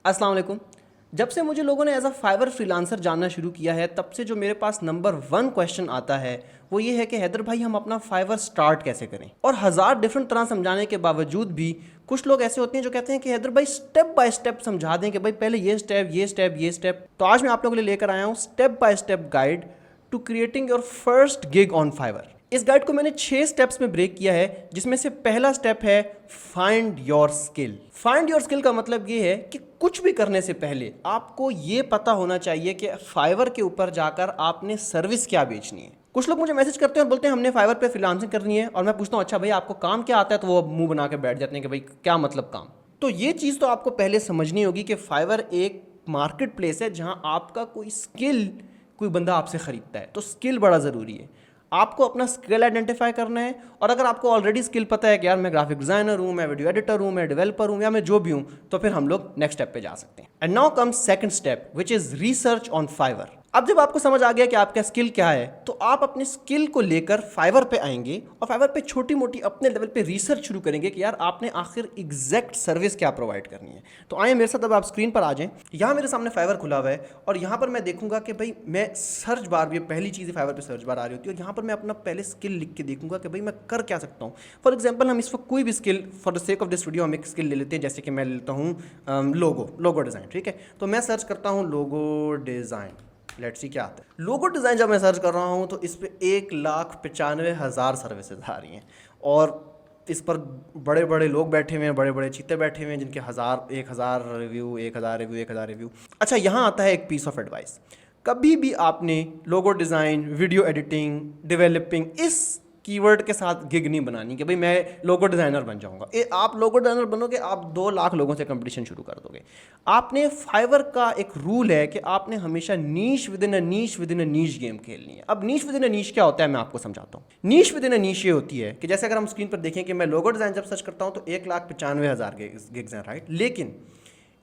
अस्सलाम वालेकुम। जब से मुझे लोगों ने एज अ फाइवर फ्रीलांसर जानना शुरू किया है तब से जो मेरे पास नंबर 1 क्वेश्चन आता है वो ये है कि हैदर भाई हम अपना फाइवर स्टार्ट कैसे करें। और हज़ार डिफरेंट तरह समझाने के बावजूद भी कुछ लोग ऐसे होते हैं जो कहते हैं कि हैदर भाई स्टेप बाय स्टेप समझा दें कि भाई पहले ये स्टेप ये स्टेप ये स्टेप। तो आज मैं आप लोगों के लिए लेकर आया हूँ step by step guide to creating your first gig on Fiverr. इस गाइड को मैंने 6 स्टेप्स में ब्रेक किया है, जिसमें से पहला स्टेप है find your skill. Find your skill का मतलब ये है कि कुछ भी करने से पहले आपको ये पता होना चाहिए कि फाइवर के ऊपर जाकर आपने सर्विस क्या बेचनी है। कुछ लोग मुझे मैसेज करते हैं और बोलते हैं हमने फाइवर पे फ्रीलांसिंग करनी है, और मैं पूछता हूँ अच्छा भाई आपको काम क्या आता है, तो वो मुंह बना के बैठ जाते हैं कि भाई क्या मतलब काम। तो ये चीज़ तो आपको पहले समझनी होगी कि फाइवर एक मार्केट प्लेस है जहाँ आपका कोई स्किल कोई बंदा आपसे ख़रीदता है, तो स्किल बड़ा ज़रूरी है। आपको अपना स्किल आइडेंटिफाई करना है, और अगर आपको ऑलरेडी स्किल पता है कि यार मैं ग्राफिक डिज़ाइनर हूँ, मैं वीडियो एडिटर हूँ, मैं डेवलपर हूँ, या मैं जो भी हूँ, तो फिर हम लोग नेक्स्ट स्टेप पे जा सकते हैं। And now comes second step which is research on Fiverr. अब जब आपको समझ आ गया कि आपका स्किल क्या है, तो आप अपने स्किल को लेकर फाइवर पे आएंगे और फाइवर पे छोटी मोटी अपने लेवल पे रिसर्च शुरू करेंगे कि यार आपने आखिर एग्जैक्ट सर्विस क्या प्रोवाइड करनी है। तो आइए मेरे साथ अब आप स्क्रीन पर आ जाएं। यहाँ मेरे सामने फाइवर खुला हुआ है और यहाँ पर मैं देखूंगा कि भाई मैं सर्च बार, ये पहली चीज़ फाइवर पे सर्च बार आ रही होती है, और यहाँ पर मैं अपना पहले स्किल लिख के देखूंगा कि भाई मैं कर क्या सकता हूँ। फॉर एग्जाम्पल हम इस वक्त कोई भी skill, for the sake of this video हम एक स्किल ले लेते हैं, जैसे कि मैं लेता हूँ लोगो डिज़ाइन। ठीक है, तो मैं सर्च करता हूँ लोगो डिज़ाइन। लेट्स सी क्या आता है। लोगो डिज़ाइन जब मैं सर्च कर रहा हूँ तो इस पर 1,95,000 सर्विसेज आ रही हैं, और इस पर बड़े बड़े लोग बैठे हुए हैं, बड़े बड़े चीते बैठे हुए हैं, जिनके 1,000 रिव्यू 1,000 रिव्यू 1,000 रिव्यू। अच्छा, यहाँ आता है एक पीस ऑफ एडवाइस। कभी भी आपने logo design, video editing, developing इस कीवर्ड के साथ गिग नहीं बनानी कि भाई मैं लोगो डिज़ाइनर बन जाऊंगा। आप लोगो डिज़ाइनर बनोगे, आप 2 लाख लोगों से कंपटीशन शुरू कर दोगे। आपने फाइवर का एक रूल है कि आपने हमेशा नीश within a niche game खेलनी है। अब नीश विद इन अ नीश क्या होता है मैं आपको समझाता हूँ। नीश विद इन अ नीश ये होती है कि जैसे अगर हम स्क्रीन पर देखें कि मैं लोगो डिज़ाइन जब सर्च करता हूँ तो 1,95,000 गिग्स हैं, राइट। लेकिन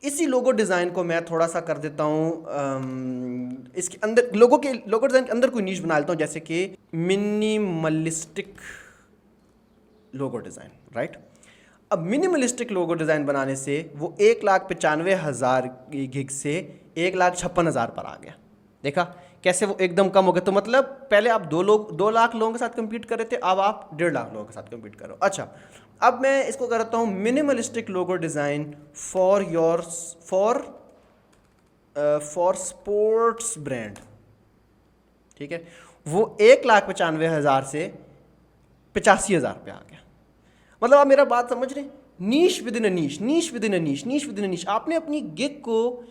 इसी लोगो डिज़ाइन को मैं थोड़ा सा कर देता हूँ, इसके अंदर लोगो डिज़ाइन के अंदर कोई नीश बना लेता हूँ, जैसे कि मिनिमलिस्टिक लोगो डिज़ाइन, राइट। अब मिनिमलिस्टिक लोगो डिज़ाइन बनाने से वो 1,95,000 गिग से 1,56,000 पर आ गया। देखा कैसे वो एकदम कम हो गया। तो मतलब पहले आप 2 लाख लोगों के साथ कंपीट कर रहे थे, अब आप 1.5 लाख लोगों के साथ कंपीट करो। अच्छा, अब मैं इसको करता हूँ minimalistic logo design for sports brand. ठीक है, वो 1,95,000 से 85,000 पे आ गया। मतलब आप मेरा बात समझ रहे हैं। Niche within a niche, niche within a niche, niche within a niche. आपने अपनी गिग को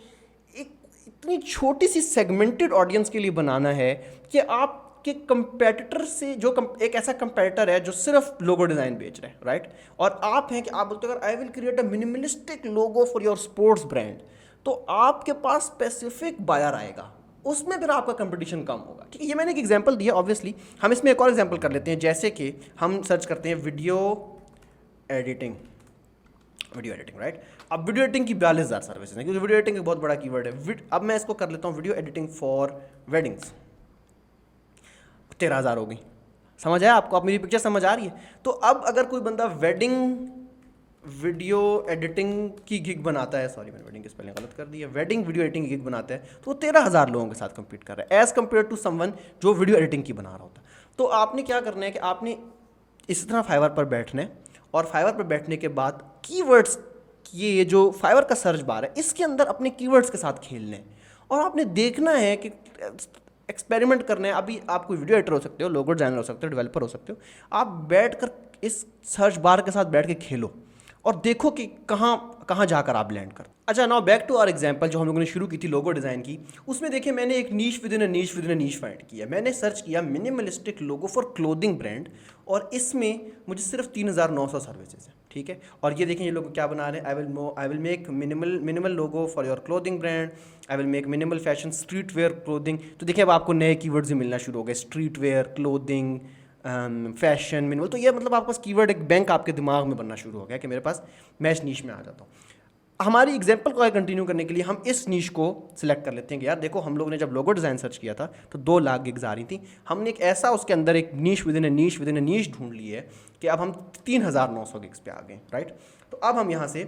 एक इतनी छोटी सी सेगमेंटेड ऑडियंस के लिए बनाना है कि आपके कंपेटिटर से एक ऐसा कंपेटिटर है जो सिर्फ लोगो डिज़ाइन बेच रहा है, राइट। और आप हैं कि आप बोलते हो अगर I will create a minimalistic logo for your sports brand, तो आपके पास स्पेसिफिक बायर आएगा, उसमें फिर आपका कंपटीशन कम होगा। ठीक है, ये मैंने एक एग्जांपल दिया। ऑब्वियसली हम इसमें एक और एग्जांपल कर लेते हैं, जैसे कि हम सर्च करते हैं वीडियो एडिटिंग, राइट। अब वीडियो एडिटिंग की 42,000 सर्विसेज हैं, क्योंकि वीडियो एडिटिंग एक बहुत बड़ा कीवर्ड है। अब मैं इसको कर लेता हूँ वीडियो एडिटिंग फॉर वेडिंग्स, 13,000 हो गई। समझ आया आपको? आप मेरी पिक्चर समझ आ रही है? तो अब अगर कोई बंदा वेडिंग वीडियो एडिटिंग की गिग बनाता है, सॉरी मैंने वेडिंग की स्पेलिंग गलत कर दी है, वेडिंग वीडियो एडिटिंग की गिग बनाता है, तो वो 13,000 लोगों के साथ कंपीट कर रहा है एज़ कम्पेयर टू समवन जो वीडियो एडिटिंग की बना रहा होता। तो आपने क्या करना है कि आपने इस तरह फाइवर पर बैठना है, और फाइवर पर बैठने के बाद कीवर्ड्स, ये जो फाइवर का सर्च बार है इसके अंदर अपने कीवर्ड्स के साथ खेलने हैं, और आपने देखना है कि एक्सपेरिमेंट करना है। अभी आप कोई वीडियो एडिटर हो सकते हो, लोगो डिजाइनर हो सकते हो, डेवलपर हो सकते हो। आप बैठकर इस सर्च बार के साथ बैठ के खेलो और देखो कि कहाँ जाकर आप लैंड कर। अच्छा, now back to our example जो हम लोगों ने शुरू की थी लोगो डिज़ाइन की। उसमें देखिए मैंने एक नीश within a niche find किया। मैंने सर्च किया minimalistic logo for clothing brand, और इसमें मुझे सिर्फ 3,900 सर्विसेज है। ठीक है, और ये देखें ये लोग क्या बना रहे हैं। I will make minimal logo for your clothing brand, I will make minimal fashion street wear clothing. तो देखिए अब आपको नए कीवर्ड्स भी मिलना शुरू हो गए, street wear, clothing, fashion, minimal. तो ये मतलब आपके पास कीवर्ड एक बैंक आपके दिमाग में बनना शुरू हो गया कि मेरे पास मैं इस नीश में आ जाता हूँ। हमारी एग्जांपल को कंटिन्यू करने के लिए हम इस नीश को सिलेक्ट कर लेते हैं कि यार देखो हम लोगों ने जब लोगो डिज़ाइन सर्च किया था तो 2 लाख गिग्स आ रही थी। हमने एक ऐसा उसके अंदर एक नीश विद इन अ नीश ढूंढ ली है कि अब हम 3,900 गिग्स पे आ गए, राइट। तो अब हम यहाँ से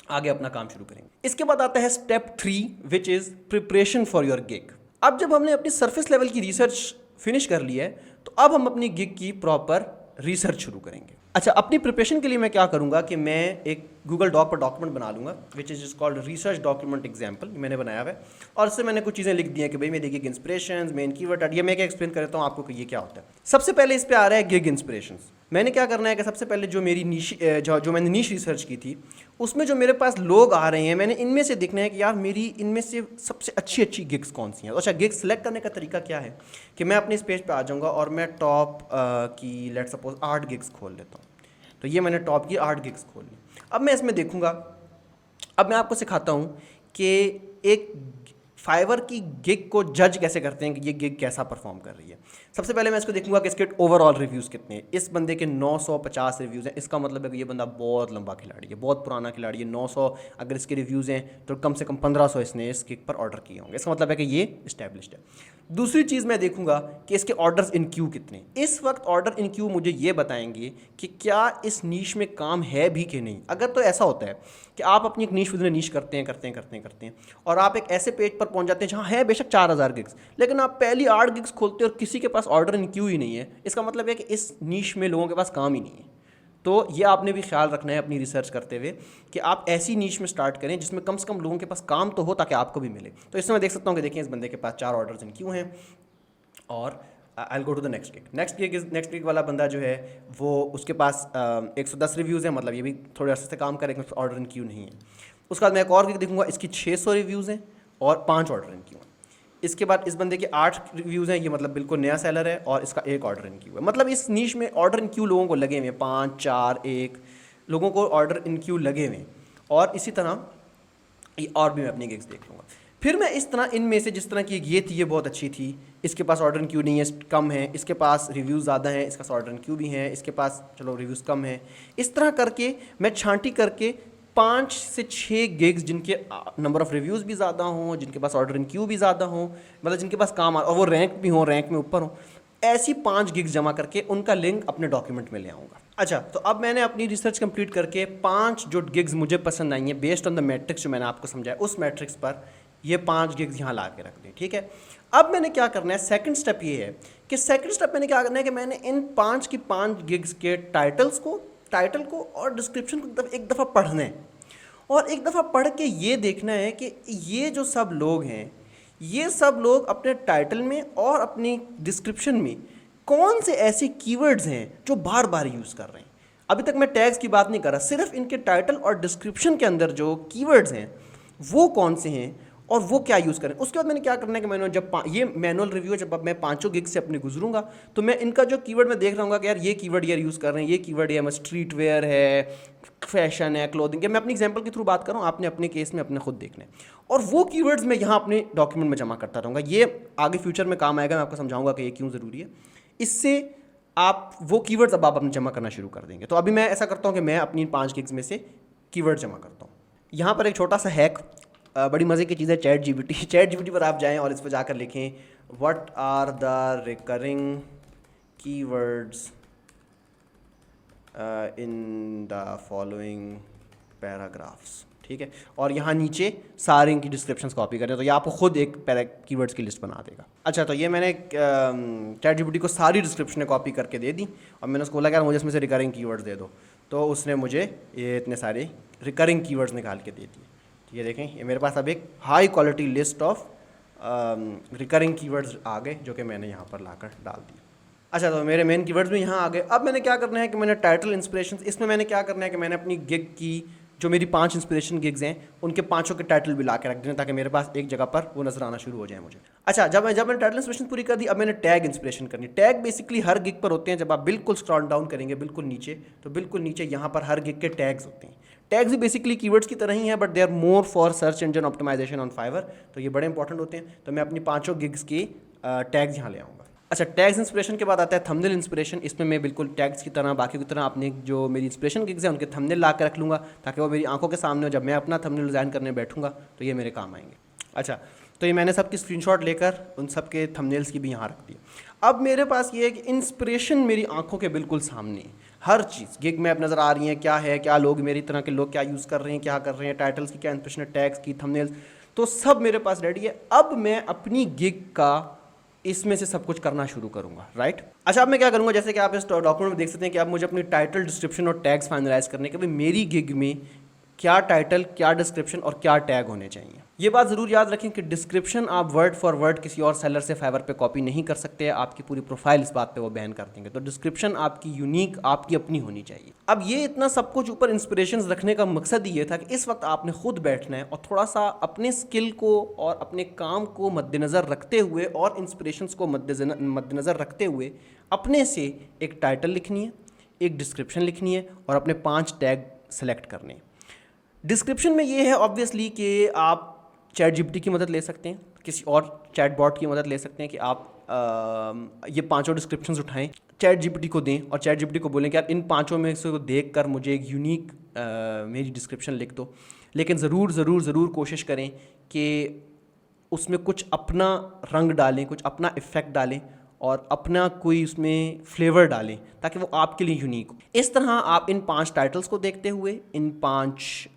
आगे अपना काम शुरू करेंगे। इसके बाद आता है step 3 which is preparation for your gig. अब जब हमने अपनी सरफेस लेवल की रिसर्च फिनिश कर ली है तो अब हम अपनी गिग की प्रॉपर रिसर्च शुरू करेंगे। अच्छा, अपनी प्रिपरेशन के लिए मैं क्या करूंगा कि मैं एक गूगल डॉक पर डॉक्यूमेंट बना लूंगा which is called research document example, मैंने बनाया हुआ है और इससे मैंने कुछ चीज़ें लिख दी हैं कि भाई मेरी गिग इंस्पिरेशंस, मेन कीवर्ड, ये मैं क्या एक्सप्लेन करता हूँ आपको कि ये क्या होता है। सबसे पहले इस पे आ रहा है गिग इंस्पिरेशंस। मैंने क्या करना है कि सबसे पहले जो मेरी जो मैंने नीश रिसर्च की थी उसमें जो मेरे पास लोग आ रहे हैं, मैंने इनमें से देखना है कि यार मेरी इनमें से सबसे अच्छी अच्छी गिग्स कौन सी हैं। अच्छा, गिग्स सेलेक्ट करने का तरीका क्या है कि मैं अपने इस पेज पे आ जाऊंगा और मैं टॉप की लेट सपोज 8 गिग्स खोल लेता हूँ। तो ये मैंने टॉप की 8 गिग्स खोल ली। अब मैं इसमें देखूंगा, अब मैं आपको सिखाता हूँ कि एक फाइवर की गिग को जज कैसे करते हैं कि ये गिग कैसा परफॉर्म कर रही है। सबसे पहले मैं इसको देखूंगा कि इसके ओवरऑल रिव्यूज़ कितने हैं। इस बंदे के 950 रिव्यूज़ हैं, इसका मतलब है कि ये बंदा बहुत लंबा खिलाड़ी है, बहुत पुराना खिलाड़ी है। 900 अगर इसके रिव्यूज़ हैं तो कम से कम 1500 इसने इस गिग पर ऑर्डर किए होंगे, इसका मतलब है कि ये इस्टेब्लिश्ड है। दूसरी चीज़ मैं देखूंगा कि इसके ऑर्डर्स इन क्यू कितने। इस वक्त ऑर्डर इन क्यू मुझे ये बताएंगे कि क्या इस नीश में काम है भी कि नहीं। अगर तो ऐसा होता है कि आप अपनी एक नीश विद नीश करते हैं और आप एक ऐसे पेज पर पहुंच जाते हैं जहां है बेशक 4000 गिग्स, लेकिन आप पहली 8 गिग्स खोलते हैं और किसी के पास ऑर्डर इन क्यू ही नहीं है, इसका मतलब है कि इस नीश में लोगों के पास काम ही नहीं है। तो ये आपने भी ख्याल रखना है अपनी रिसर्च करते हुए कि आप ऐसी नीश में स्टार्ट करें जिसमें कम से कम लोगों के पास काम तो हो ताकि आपको भी मिले। तो इसमें मैं देख सकता हूँ कि देखिए इस बंदे के पास 4 ऑर्डर्स इन क्यू हैं और I go to the next gig वाला बंदा जो है वो उसके पास 110 रिव्यूज़ हैं, मतलब ये भी थोड़े अर्से से काम करेगा, ऑर्डर इन क्यू नहीं है। उसके बाद मैं एक और गिग देखूंगा, इसकी 600 रिव्यूज़ हैं और 5 ऑर्डर इन क्यू हैं। इसके बाद इस बंदे के 8 रिव्यूज़ हैं, ये मतलब बिल्कुल नया सेलर है और इसका 1 ऑर्डर इन क्यू है। मतलब इस नीश में ऑर्डर इन क्यू लोगों को लगे हुए हैं, 5 4 1 लोगों को ऑर्डर इन क्यू लगे हुए हैं। और इसी तरह ये और भी मैं अपनी गिग्स देख लूँगा। फिर मैं इस तरह इनमें से जिस तरह की ये थी, ये बहुत अच्छी थी, इसके पास ऑर्डर इन क्यू नहीं है, कम है, इसके पास रिव्यूज़ ज़्यादा हैं, इसका ऑर्डर इन क्यू भी हैं, इसके पास चलो रिव्यूज़ कम है। इस तरह करके मैं छांटी करके 5 से 6 गिग्स जिनके नंबर ऑफ़ रिव्यूज़ भी ज़्यादा हों, जिनके पास ऑर्डर इन क्यू भी ज़्यादा हों, मतलब जिनके पास काम और वो रैंक भी हों, रैंक में ऊपर हों, ऐसी 5 गिग्स जमा करके उनका लिंक अपने डॉक्यूमेंट में ले आऊँगा। अच्छा, तो अब मैंने अपनी रिसर्च कंप्लीट करके 5 जो गिग्स मुझे पसंद आई हैं बेस्ड ऑन द मैट्रिक्स जो मैंने आपको समझाया, उस मैट्रिक्स पर ये 5 गिग्स यहाँ ला के रख दी, ठीक है। अब मैंने क्या करना है, सेकंड स्टेप ये है कि सेकंड स्टेप मैंने क्या करना है कि मैंने इन 5 की 5 गिग्स के टाइटल को और डिस्क्रिप्शन को एक दफ़ा पढ़ना है और एक दफ़ा पढ़ के ये देखना है कि ये जो सब लोग हैं, ये सब लोग अपने टाइटल में और अपनी डिस्क्रिप्शन में कौन से ऐसे कीवर्ड्स हैं जो बार बार यूज़ कर रहे हैं। अभी तक मैं टैग्स की बात नहीं कर रहा, सिर्फ इनके टाइटल और डिस्क्रिप्शन के अंदर जो कीवर्ड्स हैं वो कौन से हैं और वो क्या यूज़ करें। उसके बाद मैंने क्या करना है कि मैंने जब ये मैनुअल रिव्यू जब मैं 5 गिग से अपने गुजरूंगा तो मैं इनका जो कीवर्ड मैं देख रहा हूँ कि यार ये कीवर्ड यार यूज़ कर रहे हैं, ये कीवर्ड है स्ट्रीट वेयर है, फैशन है, क्लोथिंग है। मैं अपनी एग्जांपल के थ्रू बात कर रहा हूँ, आपने अपने केस में अपने खुद देखना है और वो कीवर्ड्स मैं यहाँ अपने डॉक्यूमेंट में जमा करता रहूँगा। ये आगे फ्यूचर में काम आएगा, मैं आपको समझाऊंगा कि ये क्यों ज़रूरी है। इससे आप वो कीवर्ड्स अब आप अपने जमा करना शुरू कर देंगे। तो अभी मैं ऐसा करता हूँ कि मैं अपनी 5 गिग्स में से कीवर्ड जमा करता हूँ। यहाँ पर एक छोटा सा हैक, बड़ी मज़े की चीज़ है, चैट जीपीटी पर आप जाएं और इस पर जाकर लिखें what are the recurring keywords in the following paragraphs, ठीक है। और यहाँ नीचे सारे इनकी डिस्क्रिप्शंस कॉपी करें तो ये आपको खुद एक कीवर्ड्स की लिस्ट बना देगा। अच्छा, तो ये मैंने चैट जीपीटी को सारी डिस्क्रिप्शन कॉपी करके दे दी और मैंने उसको बोला कि यार मुझे इसमें से रिकरिंग कीवर्ड्स दे दो, तो उसने मुझे ये इतने सारे रिकरिंग कीवर्ड्स निकाल के दे दिए। ये देखें, ये मेरे पास अब एक high quality list of recurring keywords आ गए जो कि मैंने यहाँ पर लाकर डाल दिए। अच्छा, तो मेरे मेन कीवर्ड्स भी यहाँ आ गए। अब मैंने क्या करना है कि मैंने टाइटल इंस्पिरेशन, इसमें मैंने क्या करना है कि मैंने अपनी गिग की जो मेरी 5 इंस्पिरेशन गिग्स हैं उनके 5 के टाइटल भी ला के रख देने ताकि मेरे पास एक जगह पर वो नजर आना शुरू हो जाए मुझे। अच्छा, जब मैंने टाइटल इंस्पिरेशन पूरी कर दी, अब मैंने टैग इंस्पिरेशन करनी। टैग बेसिकली हर गिग पर होते हैं, जब आप बिल्कुल स्क्रॉल डाउन करेंगे बिल्कुल नीचे तो बिल्कुल नीचे यहाँ पर हर गिग के टैग्स होते हैं। टैग्स भी बेसिकली कीवर्ड्स की तरह ही है but they are more for search engine optimisation on Fiverr, तो ये बड़े इंपॉर्टेंट होते हैं। तो मैं अपनी 5 गिग्स के टैग्स यहाँ ले आऊँगा। अच्छा, टैग्स इंस्पिरेशन के बाद आता है थंबनेल इंस्पिरेशन। इसमें मैं बिल्कुल टैग्स की तरह बाकी की तरह अपने जो मेरी इंस्पिरेशन गिग्स हैं उनके थंबनेल ला कर रख लूँगा ताकि वो मेरी आंखों के सामने हो। जब मैं अपना थंबनेल डिज़ाइन करने बैठूँगा तो ये मेरे काम आएंगे। अच्छा, तो ये मैंने सबकी स्क्रीनशॉट लेकर उन सब के थंबनेल्स की भी यहाँ रख दी। अब मेरे पास ये है कि इंस्पिरेशन मेरी आंखों के बिल्कुल सामने है। हर चीज़ गिग मैप नज़र आ रही है, क्या है, क्या लोग मेरी तरह के लोग क्या यूज़ कर रहे हैं, क्या कर रहे हैं, टाइटल्स की क्या इंस्पिरेशन है, टैग्स की, थंबनेल्स, तो सब मेरे पास रेडी है। अब मैं अपनी गिग का इसमें से सब कुछ करना शुरू करूंगा, राइट। अच्छा, अब मैं क्या करूंगा, जैसे कि आप इस डॉक्यूमेंट में देख सकते हैं कि अब मुझे अपनी टाइटल, डिस्क्रिप्शन और टैग्स फाइनलाइज करने के, भाई मेरी गिग में क्या टाइटल, क्या डिस्क्रिप्शन और क्या टैग होने चाहिए। ये बात ज़रूर याद रखें कि डिस्क्रिप्शन आप वर्ड फॉर वर्ड किसी और सेलर से फाइवर पे कॉपी नहीं कर सकते, आपकी पूरी प्रोफाइल इस बात पे वो बैन कर देंगे। तो डिस्क्रिप्शन आपकी यूनिक, आपकी अपनी होनी चाहिए। अब ये इतना सब कुछ ऊपर इंस्पिरेशन रखने का मकसद ये था कि इस वक्त आपने खुद बैठना है और थोड़ा सा अपने स्किल को और अपने काम को मद्देनज़र रखते हुए और इंस्पिरेशंस को मद्देनज़र रखते हुए अपने से एक टाइटल लिखनी है, एक डिस्क्रिप्शन लिखनी है और अपने 5 टैग सेलेक्ट करने हैं। डिस्क्रिप्शन में ये है ऑब्वियसली कि आप चैट जीपीटी की मदद ले सकते हैं, किसी और चैट बॉट की मदद ले सकते हैं कि आप ये 5 डिस्क्रिप्शंस उठाएं, चैट जीपीटी को दें और चैट जीपीटी को बोलें कि आप इन 5 में से को देख कर मुझे एक यूनिक मेरी डिस्क्रिप्शन लिख दो। लेकिन ज़रूर कोशिश करें कि उसमें कुछ अपना रंग डालें, कुछ अपना इफ़ेक्ट डालें और अपना कोई उसमें फ्लेवर डालें ताकि वो आपके लिए यूनिक हो। इस तरह आप इन 5 टाइटल्स को देखते हुए, इन 5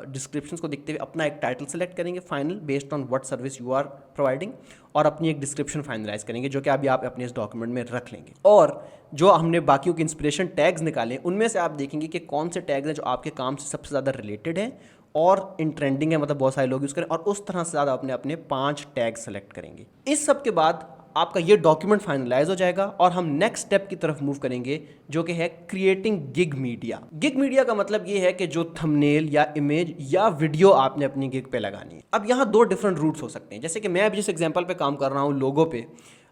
डिस्क्रिप्शंस को देखते हुए अपना एक टाइटल सेलेक्ट करेंगे final based on what service you are providing, और अपनी एक डिस्क्रिप्शन फाइनलाइज करेंगे जो कि अभी आप अपने इस डॉक्यूमेंट में रख लेंगे। और जो हमने बाकियों के इंस्पिरेशन टैग्स निकाले उनमें से आप देखेंगे कि कौन से टैग्स हैं जो आपके काम से सबसे ज़्यादा रिलेटेड हैं और इन ट्रेंडिंग है, मतलब बहुत सारे लोग यूज़ करें, और उस तरह से ज़्यादा अपने 5 टैग सेलेक्ट करेंगे। इस सब के बाद आपका ये डॉक्यूमेंट फाइनलाइज हो जाएगा और हम नेक्स्ट स्टेप की तरफ मूव करेंगे जो कि है creating gig media. Gig media का मतलब ये है कि जो थंबनेल या इमेज या वीडियो आपने अपनी गिग पे लगानी है। अब यहाँ 2 डिफरेंट रूट्स हो सकते हैं, जैसे कि मैं अभी जिस एग्जांपल पे काम कर रहा हूँ,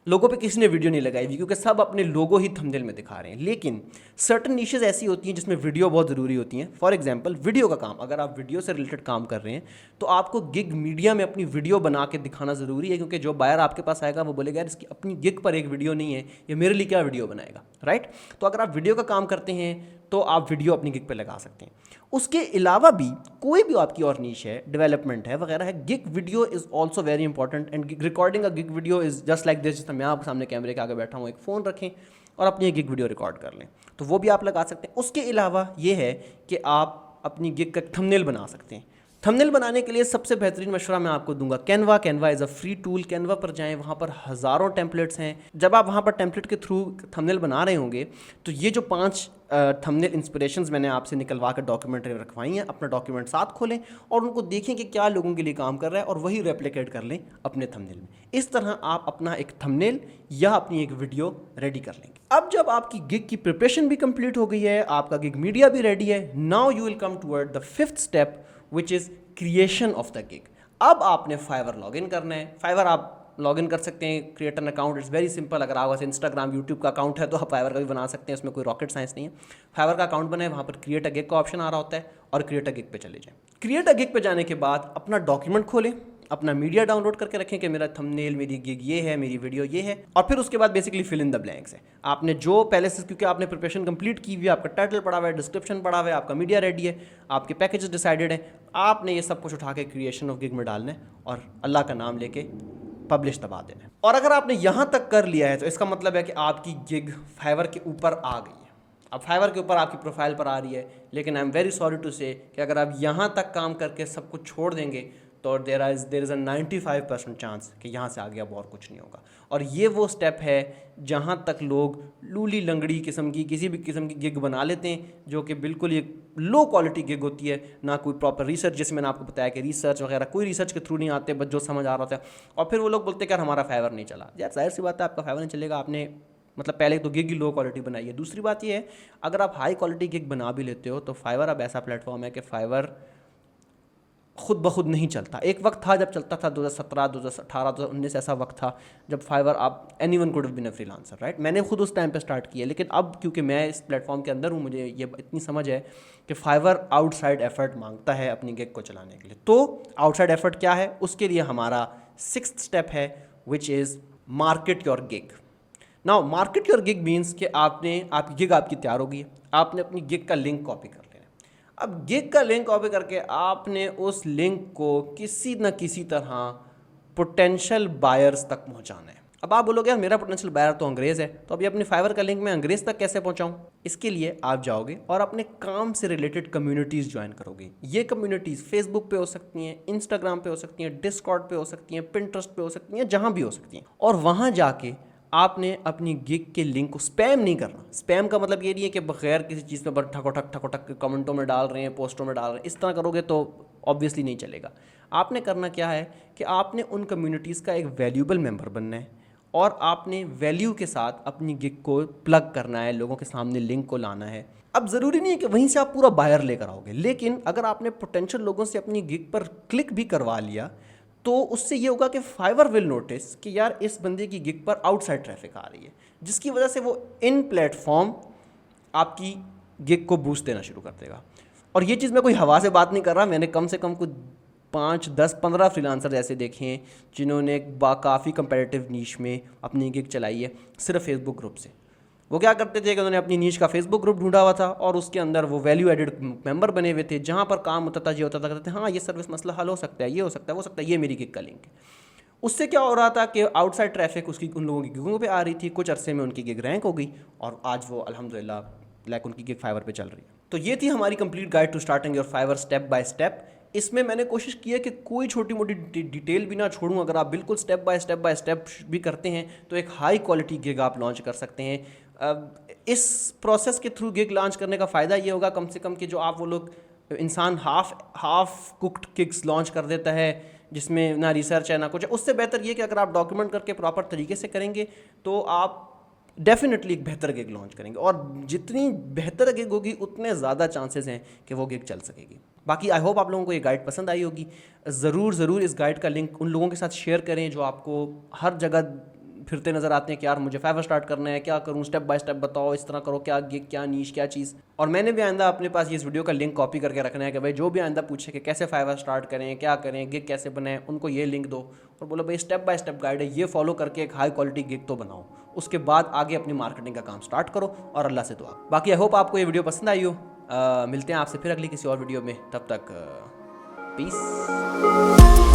लोगों पे किसी ने वीडियो नहीं लगाई हुई क्योंकि सब अपने लोगो ही थंबनेल में दिखा रहे हैं। लेकिन सर्टन निशेज ऐसी होती हैं जिसमें वीडियो बहुत ज़रूरी होती हैं। फॉर एग्जांपल वीडियो का काम, अगर आप वीडियो से रिलेटेड काम कर रहे हैं तो आपको गिग मीडिया में अपनी वीडियो बना के दिखाना ज़रूरी है, क्योंकि जो बायर आपके पास आएगा वो बोलेगा यार इसकी अपनी गिग पर एक वीडियो नहीं है, ये मेरे लिए क्या वीडियो बनाएगा, राइट। तो अगर आप वीडियो का काम करते हैं तो आप वीडियो अपनी गिग पे लगा सकते हैं। उसके अलावा भी कोई भी आपकी और नीश है, डेवलपमेंट है वगैरह है, gig video is also very important and recording a gig video is just like this. मैं आपके सामने कैमरे के आगे बैठा हूँ, एक फ़ोन रखें और अपनी एक गिग वीडियो रिकॉर्ड कर लें, तो वो भी आप लगा सकते हैं। उसके अलावा ये है कि आप अपनी गिग का थंबनेल बना सकते हैं। थंबनेल बनाने के लिए सबसे बेहतरीन मशवरा मैं आपको दूंगा Canva is a free tool. Canva पर जाएं, वहाँ पर हज़ारों टेम्पलेट्स हैं। जब आप वहाँ पर टेम्पलेट के थ्रू थंबनेल बना रहे होंगे तो ये जो 5 थंबनेल इंस्पिरेशंस मैंने आपसे निकलवा कर डॉक्यूमेंट रखवाई हैं, अपना डॉक्यूमेंट साथ खोलें और उनको देखें कि क्या लोगों के लिए काम कर रहा है और वही रेप्लिकेट कर लें अपने थंबनेल में। इस तरह आप अपना एक थंबनेल या अपनी एक वीडियो रेडी कर लेंगे। अब जब आपकी गिग की प्रिपरेशन भी कंप्लीट हो गई है, आपका गिग मीडिया भी रेडी है, now you will come toward the 5th step which is creation of the gig. अब आपने फाइवर लॉगिन करना है। फाइवर आप लॉगिन कर सकते हैं, create an account, it's very simple. अगर आपके पास इंस्टाग्राम, यूट्यूब का अकाउंट है तो आप फाइवर का भी बना सकते हैं, उसमें कोई रॉकेट साइंस नहीं है। फाइवर का अकाउंट बनाए, वहाँ पर क्रिएट अ गिग का ऑप्शन आ रहा होता है और क्रिएट अ गिग पे चले जाएं। क्रिएट अ गिग पे जाने के बाद अपना डॉक्यूमेंट खोलें, अपना मीडिया डाउनलोड करके रखें कि मेरा थंबनेल, मेरी गिग ये है, मेरी वीडियो ये है, और फिर उसके बाद basically fill in the blanks है। आपने जो पहले से, क्योंकि आपने प्रिपरेशन कंप्लीट की हुई है, आपका टाइटल पड़ा हुआ है, डिस्क्रिप्शन पड़ा हुआ है, आपका मीडिया रेडी है, आपके पैकेजेस डिसाइडेड है, आपने ये सब कुछ उठा के क्रिएशन ऑफ गिग में डालना है और अल्लाह का नाम लेके पब्लिश दबा देना है। और अगर आपने यहाँ तक कर लिया है तो इसका मतलब है कि आपकी गिग फाइवर के ऊपर आ गई है। अब फाइवर के ऊपर आपकी प्रोफाइल पर आ रही है, लेकिन I am very sorry to say कि अगर आप यहाँ तक काम करके सब कुछ छोड़ देंगे तो देर इज़ अ 95% चांस कि यहाँ से आगे अब और कुछ नहीं होगा। और ये वो स्टेप है जहाँ तक लोग लूली लंगड़ी किस्म की किसी भी किस्म की गिग बना लेते हैं, जो कि बिल्कुल ये लो क्वालिटी गिग होती है, ना कोई प्रॉपर रिसर्च, जैसे मैंने आपको बताया कि रिसर्च वगैरह कोई रिसर्च के थ्रू नहीं आते, बस जो समझ आ रहा होता है। और फिर वो लोग बोलते हैं कि यार हमारा फाइवर नहीं चला। यार जाहिर सी बात है आपका फाइवर नहीं चलेगा, आपने मतलब पहले तो गिग ही लो क्वालिटी बनाई है। दूसरी बात ये है, अगर आप हाई क्वालिटी गिग बना भी लेते हो तो फाइवर अब ऐसा प्लेटफॉर्म है कि फाइवर खुद ब खुद नहीं चलता। एक वक्त था जब चलता था, 2017, 2018, 2019 ऐसा वक्त था जब फाइवर आप anyone could have been a freelancer, right. मैंने खुद उस टाइम पे स्टार्ट किया, लेकिन अब क्योंकि मैं इस प्लेटफॉर्म के अंदर हूँ, मुझे ये इतनी समझ है कि फाइवर आउटसाइड एफर्ट मांगता है अपनी गिग को चलाने के लिए। तो आउटसाइड एफर्ट क्या है, उसके लिए हमारा 6th स्टेप है which is market your gig. Now market your gig means कि आपकी गिग आपकी तैयार होगी है, आपने अपनी गिग का लिंक कॉपी कर लेना। अब गिग का लिंक कॉपी करके आपने उस लिंक को किसी न किसी तरह पोटेंशियल बायर्स तक पहुंचाना है। अब आप बोलोगे यार मेरा पोटेंशियल बायर तो अंग्रेज है, तो अभी अपनी फाइवर का लिंक मैं अंग्रेज तक कैसे पहुंचाऊं? इसके लिए आप जाओगे और अपने काम से रिलेटेड कम्युनिटीज़ ज्वाइन करोगे। ये कम्युनिटीज़ फेसबुक पे हो सकती हैं, इंस्टाग्राम पे हो सकती हैं, डिस्कॉर्ड पे हो सकती हैं, पिंटरेस्ट पे हो सकती हैं, जहाँ भी हो सकती हैं। और वहाँ जाके आपने अपनी गिग के लिंक को स्पैम नहीं करना। स्पैम का मतलब ये नहीं है कि बगैर किसी चीज़ पे बस ठकोठक कमेंटों में डाल रहे हैं, पोस्टों में डाल रहे हैं। इस तरह करोगे तो ऑब्वियसली नहीं चलेगा। आपने करना क्या है कि आपने उन कम्युनिटीज़ का एक वैल्यूएबल मेंबर बनना है और आपने वैल्यू के साथ अपनी गिग को प्लग करना है, लोगों के सामने लिंक को लाना है। अब ज़रूरी नहीं है कि वहीं से आप पूरा बायर लेकर आओगे, लेकिन अगर आपने पोटेंशियल लोगों से अपनी गिग पर क्लिक भी करवा लिया तो उससे ये होगा कि फाइवर विल नोटिस कि यार इस बंदे की गिग पर आउटसाइड ट्रैफिक आ रही है, जिसकी वजह से वो इन प्लेटफॉर्म आपकी गिग को बूस्ट देना शुरू कर देगा। और ये चीज़ मैं कोई हवा से बात नहीं कर रहा, मैंने कम से कम कुछ 5, 10, 15 फ्रीलांसर ऐसे देखे हैं जिन्होंने काफ़ी कंपेटिटिव नीश में अपनी गिग चलाई है सिर्फ फेसबुक ग्रुप से। वो क्या करते थे कि उन्होंने अपनी नीश का फेसबुक ग्रुप ढूंढा हुआ था और उसके अंदर वो वैल्यू एडेड मेंबर बने हुए थे, जहाँ पर काम होता था, ये होता था, कहते थे हाँ ये सर्विस मसला हल हो सकता है, ये हो सकता है, वो सकता है, ये मेरी गिग का लिंक है। उससे क्या हो रहा था कि आउटसाइड ट्रैफिक उसकी उन लोगों की गिगों पे आ रही थी, कुछ अरसे में उनकी गिग रैंक हो गई और आज वो अल्हम्दुलिल्लाह उनकी गिग फाइवर पे चल रही है। तो ये थी हमारी complete guide to starting your Fiverr step by step. इसमें मैंने कोशिश की है कि कोई छोटी मोटी डिटेल भी ना छोड़ूं। अगर आप बिल्कुल स्टेप बाय स्टेप भी करते हैं तो एक हाई क्वालिटी गिग आप लॉन्च कर सकते हैं। इस प्रोसेस के थ्रू गिग लॉन्च करने का फ़ायदा ये होगा कम से कम कि जो आप वो लोग इंसान हाफ कुक्ड गिग्स लॉन्च कर देता है जिसमें ना रिसर्च है ना कुछ है, उससे बेहतर ये कि अगर आप डॉक्यूमेंट करके प्रॉपर तरीके से करेंगे तो आप डेफिनेटली एक बेहतर गिग लॉन्च करेंगे और जितनी बेहतर गिग होगी उतने ज़्यादा चांसेस हैं कि वो गिग चल सकेगी। बाकी आई होप आप लोगों को ये गाइड पसंद आई होगी। ज़रूर इस गाइड का लिंक उन लोगों के साथ शेयर करें जो आपको हर जगह फिरते नज़र आते हैं कि यार मुझे फाइवर स्टार्ट करना है, क्या करूं, स्टेप बाय स्टेप बताओ, इस तरह करो, क्या गिग, क्या नीश, क्या चीज़। और मैंने भी आइंदा अपने पास इस वीडियो का लिंक कॉपी करके रखना है कि भाई जो भी आइंदा पूछे कि कैसे फाइवर स्टार्ट करें, क्या करें, गिग कैसे बनाएं, उनको ये लिंक दो और बोलो भाई स्टेप बाय स्टेप गाइड है, ये फॉलो करके एक हाई क्वालिटी गिग तो बनाओ। उसके बाद आगे अपनी मार्केटिंग का काम स्टार्ट करो और अल्लाह से दुआ। बाकी आई होप आपको ये वीडियो पसंद आई हो। मिलते हैं आपसे फिर अगली किसी और वीडियो में, तब तक पीस।